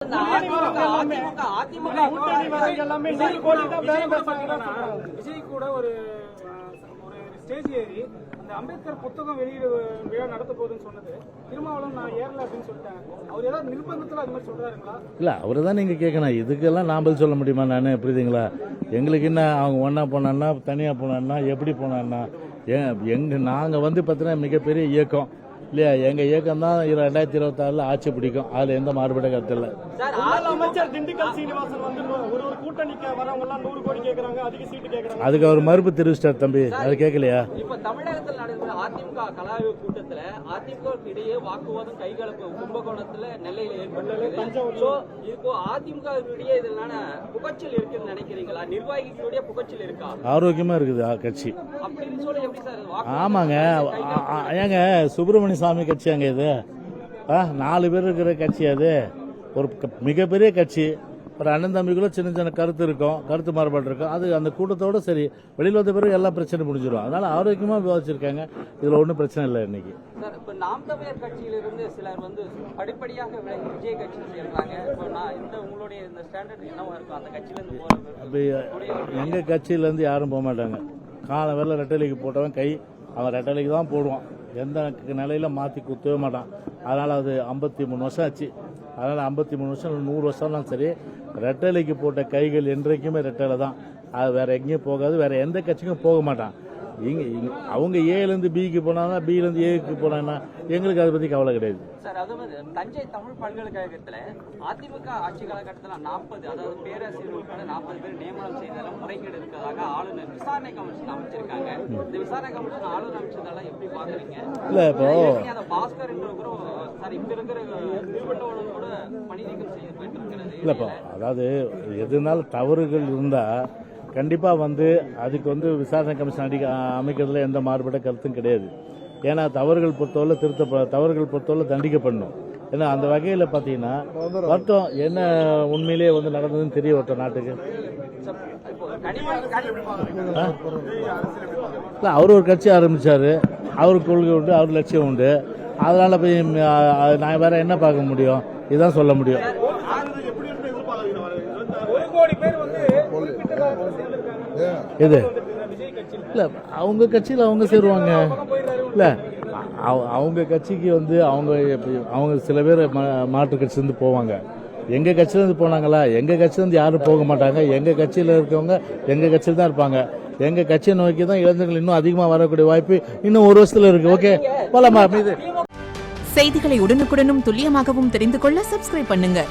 விஜய் கூட ஒரு ஸ்டேஜ் ஏறி அந்த அம்பேத்கர் புத்தகம் வெளியீடு விழா நடத்த போகுதுன்னு சொன்னது திருமாவளவன் நான் ஏறல அப்படின்னு சொல்லிட்டாங்க. அவர் ஏதாவது நிர்பந்தத்தில் அது மாதிரி சொல்றாருங்களா? இல்லை, அவரை தான் நீங்கள் கேட்கணும். இதுக்கெல்லாம் நான் பதில் சொல்ல முடியுமா? நான் புரியுதுங்களா? எங்களுக்கு என்ன, அவங்க ஒன்றா போனான்னா தனியாக போனான்னா எப்படி போனான்னா நாங்கள் வந்து பார்த்தீங்கன்னா மிகப்பெரிய இயக்கம் இல்லையா? எங்கள் இயக்கம் தான் 2026 ஆட்சி பிடிக்கும். அதில் எந்த மாறுபட்ட கருத்து இல்லை. அமைச்சர் திண்டுக்கல் சீனிவாசன் வந்து ஒரு கூட்டணிக்கு வரவங்க எல்லாம் 100 கோடி கேட்கறாங்க, அதிக சீட்டு கேட்கறாங்க. அதுக்கு அவர் மறுப்பு தெரிவிச்சிட்டார் தம்பி. அது கேட்கலையா? இப்ப தமிழகத்தில் நடைபெற அதிமுக கலாய்வு கூட்டத்துல அதிமுக இடையே வாக்குவாதம் கைகலப்பு கும்பகோணத்துல நெல்லையில ஏற்பட்டது. இப்போ அதிமுக இடையே இதனால புகச்சல் இருக்குன்னு நினைக்கிறீங்களா? நிர்வாகிகளுடைய புகச்சல் இருக்கா? ஆரோக்கியமா இருக்குது கட்சி அப்படின்னு சொல்லி எப்படி சார்? ஆமாங்க. ஏங்க சுப்பிரமணிய சாமி கட்சி அங்க இது 4 பேர் இருக்கிற கட்சி. அது ஒரு மிகப்பெரிய கட்சி. ஒரு அண்ணன் தம்பிக்குள்ள சின்ன சின்ன கருத்து இருக்கும், கருத்து மாறுபாடு இருக்கும். அது அந்த கூட்டத்தோட சரி, வெளியில் வந்த பிறகு எல்லா பிரச்சனை முடிஞ்சிடும். அதனால ஆரோக்கியமா விவாதிச்சிருக்காங்க. இதுல ஒன்றும் பிரச்சனை இல்லை. இன்னைக்கு இப்ப நாம் தமிழர் கட்சியிலிருந்து சிலர் வந்து படிப்படியாக விஜய் கட்சி சேர்றாங்க. இப்போ நான் உங்களுடைய இந்த ஸ்டாண்டர்ட் என்னவா இருக்கும்? அந்த கட்சியில இருந்து போறது எங்க கட்சியில இருந்து யாரும் போக மாட்டாங்க. காலை வேலை ரெட்டலைக்கு போட்டவன் கை அவன் ரெட்டலைக்கு தான் போடுவான். எந்த நிலையில மாற்றி குத்தவே மாட்டான். அதனால் அது 53 வருஷம் ஆச்சு. அதனால் 53 வருஷம் 100 வருஷம்லாம் சரி, ரெட்டலைக்கு போட்ட கைகள் என்றைக்குமே ரெட்டலை தான். அது வேற எங்கேயும் போகாது, வேற எந்த கட்சிக்கும் போக மாட்டான். அவங்க ஏலேருந்து பிக்கு போனாங்கன்னா பிலேருந்து ஏக்கு போனாங்கன்னா எங்களுக்கு அதை பற்றி கவலை கிடையாது. சார், அதாவது தஞ்சை தமிழ் பல்கலைக்கழகத்தில் அதிமுக ஆட்சி காலகட்டத்தில் 40 அதாவது பேராசிரியர் உட்பட 40 பேர் நியமனம் செய்ததில் முறைகேடு இருக்கிறதாக ஆளுநர் விசாரணை கமிஷன் அமைச்சிருக்காங்க. இந்த விசாரணை கமிஷன் ஆளுநர் அமைச்சதெல்லாம் எப்படி பாக்குறீங்க? இல்ல, இப்போ பாஸ்கர் என்ற சார் இப்ப இருக்கிற திருவண்ணாமலை கூட பணி நீக்கம் செய்யப்பட்டிருக்கிறது. இல்லப்பா, அதாவது எதுனாலும் தவறுகள் இருந்தா கண்டிப்பா வந்து அதுக்கு வந்து விசாரணை கமிஷன் அமைக்கிறதுல எந்த மாறுபட்ட கருத்தும் கிடையாது. ஏன்னா தவறுகள் பொறுத்தவரை தண்டிக்கப்படணும். ஏன்னா அந்த வகையில் பார்த்தீங்கன்னா வருத்தம் என்ன உண்மையிலேயே வந்து நடந்ததுன்னு தெரிய வரட்டும் நாட்டுக்கு. இல்லை, அவர் ஒரு கட்சி ஆரம்பிச்சாரு, அவருக்கு கொள்கை உண்டு, அவர் லட்சியம் உண்டு. அதனால போய் நான் வேற என்ன பார்க்க முடியும்? இதுதான் சொல்ல முடியும். இது இல்ல, அவங்க கட்சியில் அவங்க சேருவாங்க. இல்ல, அவங்க கட்சிக்கு வந்து அவங்க சில பேர் மாற்று கட்சியிலிருந்து போவாங்க. எங்க கட்சியிலிருந்து போனாங்களா? எங்க கட்சியிலிருந்து யாரும் போக மாட்டாங்க. எங்க கட்சியில இருக்கவங்க எங்க கட்சியில் தான் இருப்பாங்க. எங்க கட்சியை நோக்கி தான் இளைஞர்கள் இன்னும் அதிகமா வரக்கூடிய வாய்ப்பு இன்னும் 1 வருஷத்துல இருக்கு. ஓகே, போலாமா? செய்திகளை உடனுக்குடனும் துல்லியமாகவும் தெரிந்து கொள்ள சப்ஸ்கிரைப் பண்ணுங்க.